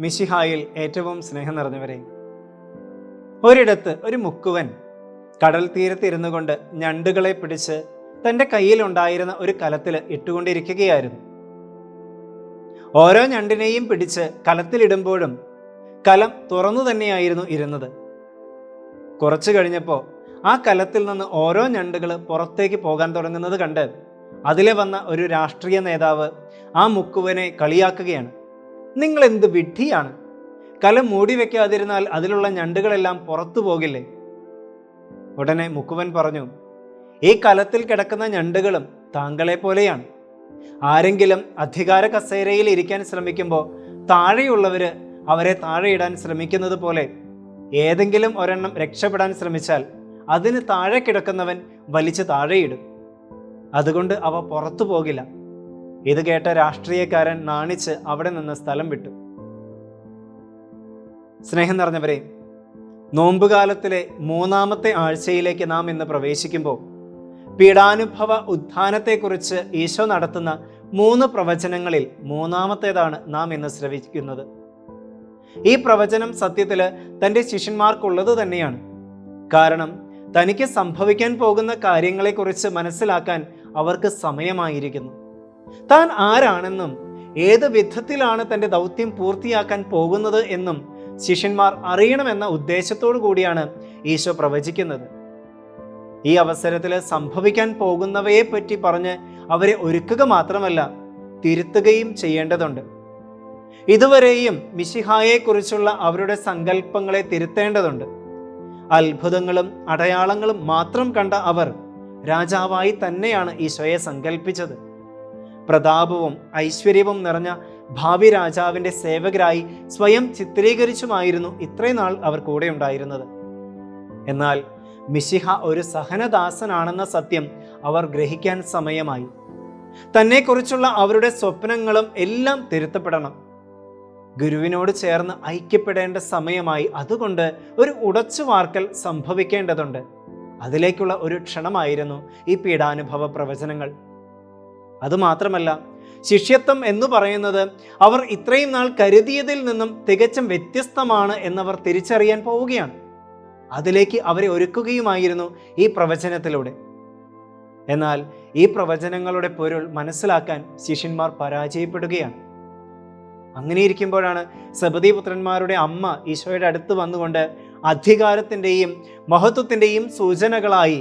മിശിഹായിൽ ഏറ്റവും സ്നേഹം നിറഞ്ഞവരെ, ഒരിടത്ത് ഒരു മുക്കുവൻ കടൽ തീരത്തിരുന്നു കൊണ്ട് ഞണ്ടുകളെ പിടിച്ച് തൻ്റെ കയ്യിലുണ്ടായിരുന്ന ഒരു കലത്തിൽ ഇട്ടുകൊണ്ടിരിക്കുകയായിരുന്നു. ഓരോ ഞണ്ടിനെയും പിടിച്ച് കലത്തിലിടുമ്പോഴും കലം തുറന്നു തന്നെയായിരുന്നു ഇരുന്നത്. കുറച്ചു കഴിഞ്ഞപ്പോൾ ആ കലത്തിൽ നിന്ന് ഓരോ ഞണ്ടുകൾ പുറത്തേക്ക് പോകാൻ തുടങ്ങുന്നത് കണ്ട് അതിലെ വന്ന ഒരു രാഷ്ട്രീയ നേതാവ് ആ മുക്കുവനെ കളിയാക്കുകയാണ്. നിങ്ങൾ എന്ത് വിഡ്ഢിയാണ്, കലം മൂടി വെക്കാതിരുന്നാൽ അതിലുള്ള ഞണ്ടുകളെല്ലാം പുറത്തു പോകില്ലേ? ഉടനെ മുക്കുവൻ പറഞ്ഞു, ഈ കലത്തിൽ കിടക്കുന്ന ഞണ്ടുകളും താങ്കളെ പോലെയാണ്. ആരെങ്കിലും അധികാര കസേരയിൽ ഇരിക്കാൻ ശ്രമിക്കുമ്പോൾ താഴെയുള്ളവർ അവരെ താഴെയിടാൻ ശ്രമിക്കുന്നത് പോലെ ഏതെങ്കിലും ഒരെണ്ണം രക്ഷപ്പെടാൻ ശ്രമിച്ചാൽ അതിന് താഴെ കിടക്കുന്നവൻ വലിച്ചു താഴെയിടും. അതുകൊണ്ട് അവ പുറത്തു പോകില്ല. ഇത് കേട്ട രാഷ്ട്രീയക്കാരൻ നാണിച്ച് അവിടെ നിന്ന് സ്ഥലം വിട്ടു. സ്നേഹം നിറഞ്ഞവരെ, നോമ്പുകാലത്തിലെ 3-ാമത്തെ ആഴ്ചയിലേക്ക് നാം ഇന്ന് പ്രവേശിക്കുമ്പോൾ പീഡാനുഭവ ഉത്ഥാനത്തെക്കുറിച്ച് ഈശോ നടത്തുന്ന 3 പ്രവചനങ്ങളിൽ 3-ാമത്തേതാണ് നാം ഇന്ന് ശ്രവിക്കുന്നത്. ഈ പ്രവചനം സത്യത്തിൽ തൻ്റെ ശിഷ്യന്മാർക്കുള്ളത് തന്നെയാണ്. കാരണം തനിക്ക് സംഭവിക്കാൻ പോകുന്ന കാര്യങ്ങളെക്കുറിച്ച് മനസ്സിലാക്കാൻ അവർക്ക് സമയമായിരിക്കുന്നു. താൻ ആരാണെന്നും ഏത് വിധത്തിലാണ് തൻ്റെ ദൗത്യം പൂർത്തിയാക്കാൻ പോകുന്നത് എന്നും ശിഷ്യന്മാർ അറിയണമെന്ന ഉദ്ദേശത്തോടു കൂടിയാണ് ഈശോ പ്രവചിക്കുന്നത്. ഈ അവസരത്തിൽ സംഭവിക്കാൻ പോകുന്നവയെ പറ്റി പറഞ്ഞ് അവരെ ഒരുക്കുക മാത്രമല്ല, തിരുത്തുകയും ചെയ്യേണ്ടതുണ്ട്. ഇതുവരെയും മിശിഹായെക്കുറിച്ചുള്ള അവരുടെ സങ്കല്പങ്ങളെ തിരുത്തേണ്ടതുണ്ട്. അത്ഭുതങ്ങളും അടയാളങ്ങളും മാത്രം കണ്ട അവർ രാജാവായി തന്നെയാണ് ഈശോയെ സങ്കല്പിച്ചത്. പ്രതാപവും ഐശ്വര്യവും നിറഞ്ഞ ഭാവി രാജാവിൻ്റെ സേവകരായി സ്വയം ചിത്രീകരിച്ചുമായിരുന്നു ഇത്രയും നാൾ അവർ കൂടെ ഉണ്ടായിരുന്നത്. എന്നാൽ മിശിഹ ഒരു സഹനദാസനാണെന്ന സത്യം അവർ ഗ്രഹിക്കാൻ സമയമായി. തന്നെക്കുറിച്ചുള്ള അവരുടെ സ്വപ്നങ്ങളും എല്ലാം തിരുത്തപ്പെടണം. ഗുരുവിനോട് ചേർന്ന് ഐക്യപ്പെടേണ്ട സമയമായി. അതുകൊണ്ട് ഒരു ഉടച്ചുവാർക്കൽ സംഭവിക്കേണ്ടതുണ്ട്. അതിലേക്കുള്ള ഒരു ക്ഷണമായിരുന്നു ഈ പീഡാനുഭവ പ്രവചനങ്ങൾ. അതുമാത്രമല്ല, ശിഷ്യത്വം എന്ന് പറയുന്നത് അവർ ഇത്രയും നാൾ കരുതിയതിൽ നിന്നും തികച്ചും വ്യത്യസ്തമാണ് എന്നവർ തിരിച്ചറിയാൻ പോവുകയാണ്. അതിലേക്ക് അവരെ ഒരുക്കുകയുമായിരുന്നു ഈ പ്രവചനത്തിലൂടെ. എന്നാൽ ഈ പ്രവചനങ്ങളുടെ പൊരുൾ മനസ്സിലാക്കാൻ ശിഷ്യന്മാർ പരാജയപ്പെടുകയാണ്. അങ്ങനെയിരിക്കുമ്പോഴാണ് സെബദീപുത്രന്മാരുടെ അമ്മ ഈശോയുടെ അടുത്ത് വന്നുകൊണ്ട് അധികാരത്തിൻ്റെയും മഹത്വത്തിൻ്റെയും സൂചനകളായി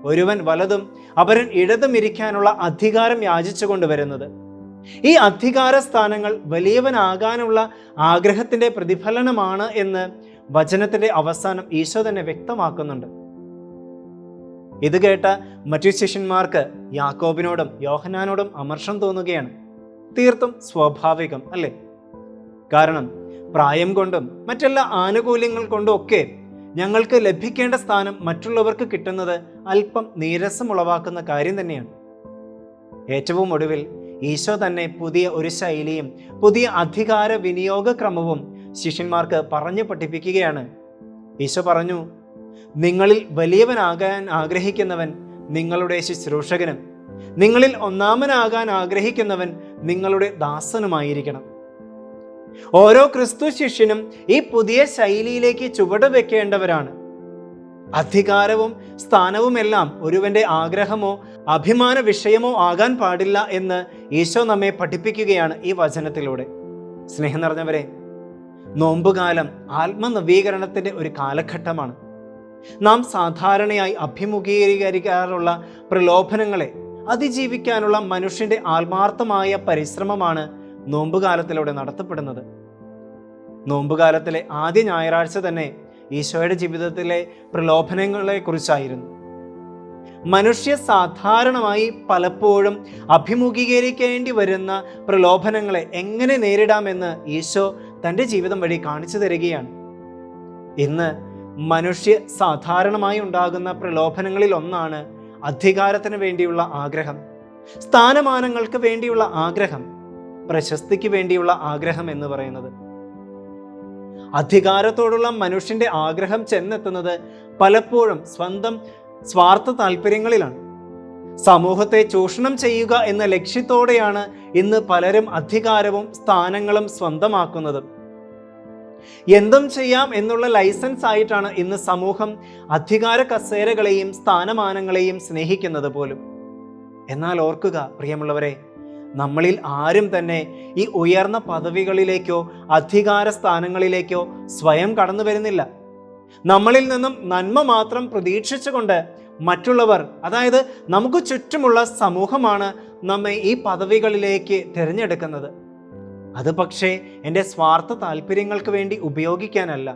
ഒരുവൻ വലതും അപരൻ ഇടതും ഇരിക്കാനുള്ള അധികാരം യാചിച്ചു കൊണ്ടുവരുന്നത്. ഈ അധികാര സ്ഥാനങ്ങൾ വലിയവനാകാനുള്ള ആഗ്രഹത്തിൻ്റെ പ്രതിഫലനമാണ് എന്ന് വചനത്തിൻ്റെ അവസാനം ഈശോ തന്നെ വ്യക്തമാക്കുന്നുണ്ട്. ഇത് കേട്ട മറ്റു ശിഷ്യന്മാർക്ക് യാക്കോബിനോടും യോഹന്നാനോടും അമർഷം തോന്നുകയാണ്. തീർത്തും സ്വാഭാവികം അല്ലേ? കാരണം പ്രായം കൊണ്ടും മറ്റെല്ലാ ആനുകൂല്യങ്ങൾ കൊണ്ടും ഒക്കെ ഞങ്ങൾക്ക് ലഭിക്കേണ്ട സ്ഥാനം മറ്റുള്ളവർക്ക് കിട്ടുന്നത് അല്പം നീരസം ഉളവാക്കുന്ന കാര്യം തന്നെയാണ്. ഏറ്റവും ഒടുവിൽ ഈശോ തന്നെ പുതിയ ഒരു ശൈലിയും പുതിയ അധികാര വിനിയോഗ ക്രമവും ശിഷ്യന്മാർക്ക് പറഞ്ഞു പഠിപ്പിക്കുകയാണ്. ഈശോ പറഞ്ഞു, നിങ്ങളിൽ വലിയവനാകാൻ ആഗ്രഹിക്കുന്നവൻ നിങ്ങളുടെ ശുശ്രൂഷകനും നിങ്ങളിൽ ഒന്നാമനാകാൻ ആഗ്രഹിക്കുന്നവൻ നിങ്ങളുടെ ദാസനുമായിരിക്കണം. ഓരോ ക്രിസ്തു ശിഷ്യനും ഈ പുതിയ ശൈലിയിലേക്ക് ചുവട് വെക്കേണ്ടവരാണ്. അധികാരവും സ്ഥാനവുമെല്ലാം ഒരുവന്റെ ആഗ്രഹമോ അഭിമാന വിഷയമോ ആകാൻ പാടില്ല എന്ന് ഈശോ നമ്മെ പഠിപ്പിക്കുകയാണ് ഈ വചനത്തിലൂടെ. സ്നേഹം നിറഞ്ഞവരെ, നോമ്പുകാലം ആത്മനവീകരണത്തിൻ്റെ ഒരു കാലഘട്ടമാണ്. നാം സാധാരണയായി അഭിമുഖീകരിക്കാറുള്ള പ്രലോഭനങ്ങളെ അതിജീവിക്കാനുള്ള മനുഷ്യന്റെ ആത്മാർത്ഥമായ പരിശ്രമമാണ് നോമ്പുകാലത്തിലൂടെ നടത്തപ്പെടുന്നത്. നോമ്പുകാലത്തിലെ ആദ്യ ഞായറാഴ്ച തന്നെ ഈശോയുടെ ജീവിതത്തിലെ പ്രലോഭനങ്ങളെ കുറിച്ചായിരുന്നു. മനുഷ്യ സാധാരണമായി പലപ്പോഴും അഭിമുഖീകരിക്കേണ്ടി വരുന്ന പ്രലോഭനങ്ങളെ എങ്ങനെ നേരിടാമെന്ന് ഈശോ തൻ്റെ ജീവിതം വഴി കാണിച്ചു തരികയാണ്. ഇന്ന് മനുഷ്യ സാധാരണമായി ഉണ്ടാകുന്ന പ്രലോഭനങ്ങളിൽ ഒന്നാണ് അധികാരത്തിന് വേണ്ടിയുള്ള ആഗ്രഹം, സ്ഥാനമാനങ്ങൾക്ക് വേണ്ടിയുള്ള ആഗ്രഹം, പ്രശസ്തിക്ക് വേണ്ടിയുള്ള ആഗ്രഹം എന്ന് പറയുന്നത്. അധികാരത്തോടുള്ള മനുഷ്യന്റെ ആഗ്രഹം ചെന്നെത്തുന്നത് പലപ്പോഴും സ്വന്തം സ്വാർത്ഥ താല്പര്യങ്ങളിലാണ്. സമൂഹത്തെ ചൂഷണം ചെയ്യുക എന്ന ലക്ഷ്യത്തോടെയാണ് ഇന്ന് പലരും അധികാരവും സ്ഥാനങ്ങളും സ്വന്തമാക്കുന്നത്. എന്തും ചെയ്യാം എന്നുള്ള ലൈസൻസ് ആയിട്ടാണ് ഇന്ന് സമൂഹം അധികാര കസേരകളെയും സ്ഥാനമാനങ്ങളെയും സ്നേഹിക്കുന്നത് പോലും. എന്നാൽ ഓർക്കുക പ്രിയമുള്ളവരെ, നമ്മളിൽ ആരും തന്നെ ഈ ഉയർന്ന പദവികളിലേക്കോ അധികാര സ്ഥാനങ്ങളിലേക്കോ സ്വയം കടന്നു വരുന്നില്ല. നമ്മളിൽ നിന്നും നന്മ മാത്രം പ്രതീക്ഷിച്ചുകൊണ്ട് മറ്റുള്ളവർ, അതായത് നമുക്ക് ചുറ്റുമുള്ള സമൂഹമാണ് നമ്മെ ഈ പദവികളിലേക്ക് തിരഞ്ഞെടുക്കുന്നത്. അത് പക്ഷേ എൻ്റെ സ്വാർത്ഥ താല്പര്യങ്ങൾക്ക് വേണ്ടി ഉപയോഗിക്കാനല്ല,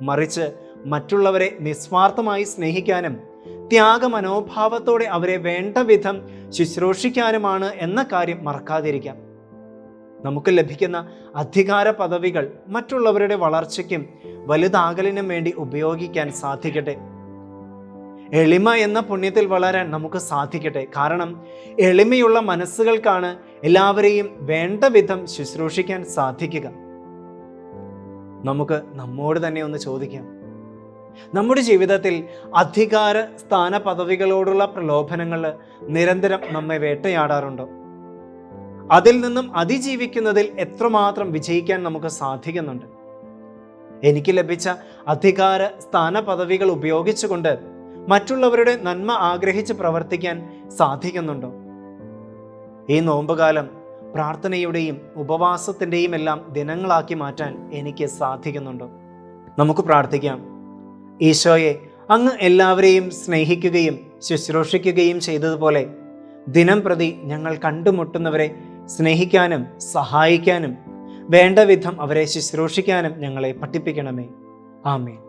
മറിച്ച് മറ്റുള്ളവരെ നിസ്വാർത്ഥമായി സ്നേഹിക്കാനും ത്യാഗമനോഭാവത്തോടെ അവരെ വേണ്ട വിധം ശുശ്രൂഷിക്കാനുമാണ് എന്ന കാര്യം മറക്കാതിരിക്കാം. നമുക്ക് ലഭിക്കുന്ന അധികാര പദവികൾ മറ്റുള്ളവരുടെ വളർച്ചയ്ക്കും വലുതാകലിനും വേണ്ടി ഉപയോഗിക്കാൻ സാധിക്കട്ടെ. എളിമ എന്ന പുണ്യത്തിൽ വളരാൻ നമുക്ക് സാധിക്കട്ടെ. കാരണം എളിമയുള്ള മനസ്സുകൾക്കാണ് എല്ലാവരെയും വേണ്ട വിധം ശുശ്രൂഷിക്കാൻ സാധിക്കുക. നമുക്ക് നമ്മോട് തന്നെ ഒന്ന് ചോദിക്കാം, നമ്മുടെ ജീവിതത്തിൽ അധികാര സ്ഥാന പദവികളോടുള്ള പ്രലോഭനങ്ങൾ നിരന്തരം നമ്മെ വേട്ടയാടാറുണ്ടോ? അതിൽ നിന്നും അതിജീവിക്കുന്നതിൽ എത്രമാത്രം വിജയിക്കാൻ നമുക്ക് സാധിക്കുന്നുണ്ട്? എനിക്ക് ലഭിച്ച അധികാര സ്ഥാന പദവികൾ ഉപയോഗിച്ചുകൊണ്ട് മറ്റുള്ളവരുടെ നന്മ ആഗ്രഹിച്ച് പ്രവർത്തിക്കാൻ സാധിക്കുന്നുണ്ടോ? ഈ നോമ്പുകാലം പ്രാർത്ഥനയുടെയും ഉപവാസത്തിൻ്റെയും എല്ലാം ദിനങ്ങളാക്കി മാറ്റാൻ എനിക്ക് സാധിക്കുന്നുണ്ടോ? നമുക്ക് പ്രാർത്ഥിക്കാം. ഈശോയെ, അങ്ങ് എല്ലാവരെയും സ്നേഹിക്കുകയും ശുശ്രൂഷിക്കുകയും ചെയ്തതുപോലെ ദിനം പ്രതി ഞങ്ങൾ കണ്ടുമുട്ടുന്നവരെ സ്നേഹിക്കാനും സഹായിക്കാനും വേണ്ട വിധം അവരെ ശുശ്രൂഷിക്കാനും ഞങ്ങളെ പഠിപ്പിക്കണമേ. ആമേൻ.